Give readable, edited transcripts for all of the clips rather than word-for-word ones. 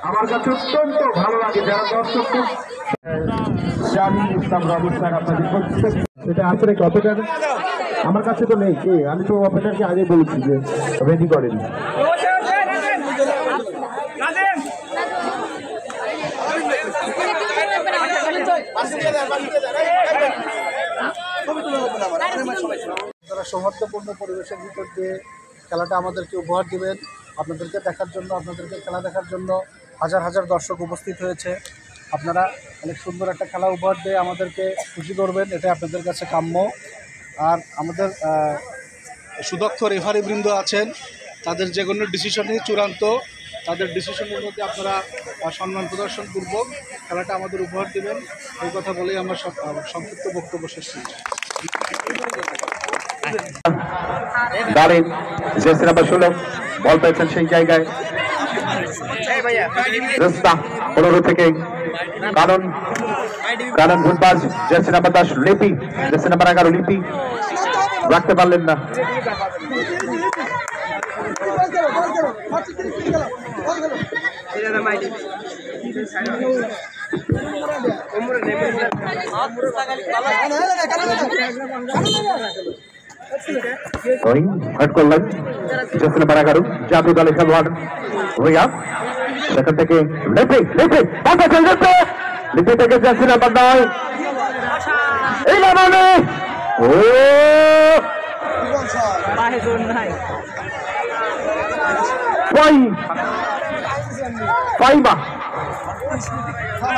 আমার কাছে অত্যন্ত ভালো লাগে যারা দর্শক সেটা আসলে কতটা আমার কাছে তো নেই কে আমি তো অপারেটরকে আগে বলেছি যে রেডি করেন তারা সৌহার্দ্যপূর্ণ পরিবেশের ভিতর দিয়ে খেলাটা আমাদেরকে উপহার দিবেন। আপনাদেরকে দেখার জন্য, আপনাদেরকে খেলা দেখার জন্য হাজার হাজার দর্শক উপস্থিত হয়েছে। আপনারা অনেক সুন্দর একটা খেলা উপহার দিয়ে আমাদেরকে খুশি করবেন, এটা আপনাদের কাছে কাম্য। আর আমাদের সুদক্ষ রেফারিবৃন্দ আছেন, তাদের যে কোনো ডিসিশনই চূড়ান্ত, তাদের ডিসিশনের মধ্যে আপনারা সম্মান প্রদর্শনপূর্বক খেলাটা আমাদের উপহার দেবেন, এই কথা বলেই আমরা সংক্ষিপ্ত বক্তব্য শেষ করছি। দাঁড়িয়ে জেসি নাম্বার 16 বল পেয়েছেন সেই জায়গায় রাস্তা 15 থেকে কারণ ভুলবাজ জেসি নাম্বার 10 লিপি, জেসি নাম্বার 11 লিপি রাখতে পারলেন না। হেড করলেন জেসি নাম্বার 11 জাতীয় দলের খেলোয়াড় ভুইয়া, সেখান থেকে লিপি থেকে জেসি নাম্বার 9 এই মানে ও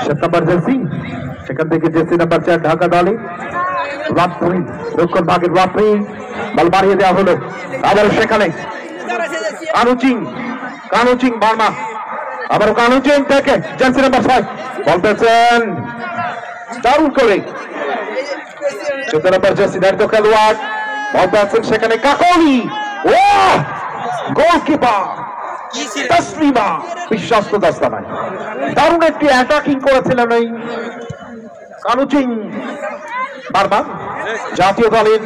সেপ্টেম্বর জেসি, সেখান থেকে জেসি নাম্বার 4 ঢাকা দলে রাফি, দক্ষিণ ভাগের রাফি বল বাড়িয়ে দেওয়া হলো। আবার সেখানে কানুচিং বার্মা, আবার কানুচিং থেকে জেসি নাম্বার 6 বল পেয়েছেন দারুণ করে 14 নম্বর জেসি দায়িত্ব খেলোয়াড় বল পেয়েছেন সেখানে কাকলি, ও গোলকিপার তসলিমা বিশ্বস্ত দস্তানায় দারুণ একটি অ্যাটাকিং করেছিলেন এই কানুচিং বারবার জাতীয় দলের।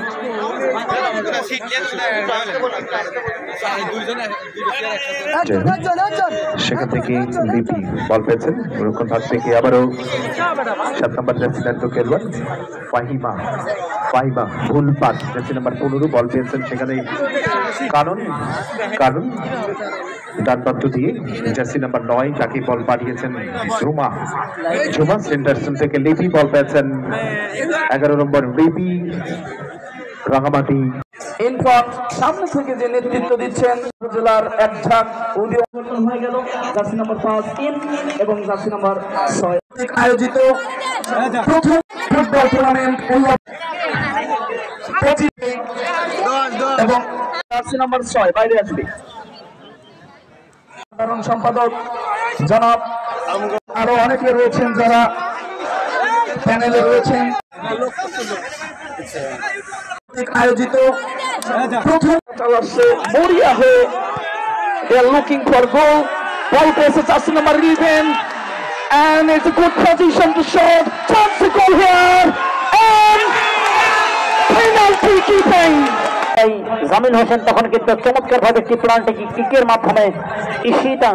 সেখান থেকে লিপি বল পেয়েছেন দক্ষিণ ভাগ থেকে, আবারও 7 নম্বর জার্সি দায়িত্ব খেলোয়াড় ফাহিমা ভুল পাস, জার্সি নাম্বার 15 বল পেয়েছেন সেখানে কারণ ডান প্রান্ত দিয়ে জার্সি নাম্বার 9 যাকে বল পাঠিয়েছেন ঝুমা সেন্টারসন থেকে লিপি বল পেয়েছেন 11 নম্বর লিপি রাঙামাটি। এরপর সামনে থেকে যে নেতৃত্ব দিচ্ছেন জেলার এক ঝাঁক পরিবর্তন হয়ে গেল জার্সি নাম্বার 5 ইন এবং জার্সি নাম্বার 6 আয়োজিত প্রথম ফুটবল টুর্নামেন্ট এবং জার্সি নাম্বার 6 বাইরে আসবে সাধারণ সম্পাদক জনাব, আরো অনেকে রয়েছেন যারা প্যানেলে রয়েছেন। আয়োজিত প্রথম মরিয়া হয়ে they are looking for goal. Ball passes jersey number 11 and it's a good position to shot. Chance to goal here and penalty kicking. Jamil Hossain তখন কিন্তু চমৎকার ভাবে টিপলান্টে কিকের মাধ্যমে ইশিতা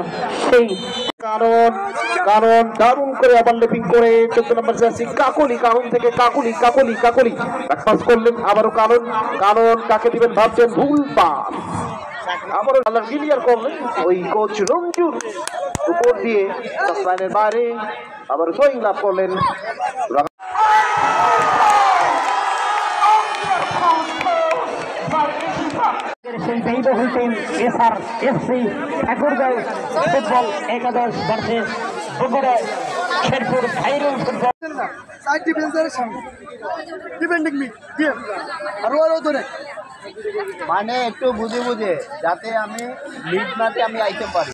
সেই কারণ দারুণ করে ওভারল্যাপিং করে 14 নম্বর জার্সি কাকুলি থেকে কাকুলি পাস করলেন, আবারও কারণ কাকে দিবেন ভাবছেন, ভুল পাস, আবারও ক্লিয়ার করলেন ওই কোচ রঞ্জুর উপর দিয়ে লাইনের বাইরে, আবার সোয়িং লাভ করলেন। সেই ব্যয়বহুল team SR FC Thakurgaon football একাদশ ভার্সেস বগুড়া শেরপুর ভাইরুল ফুটবল মানে একটু বুঝে যাতে আমি লিড মাঠে আমি আইতে পারি।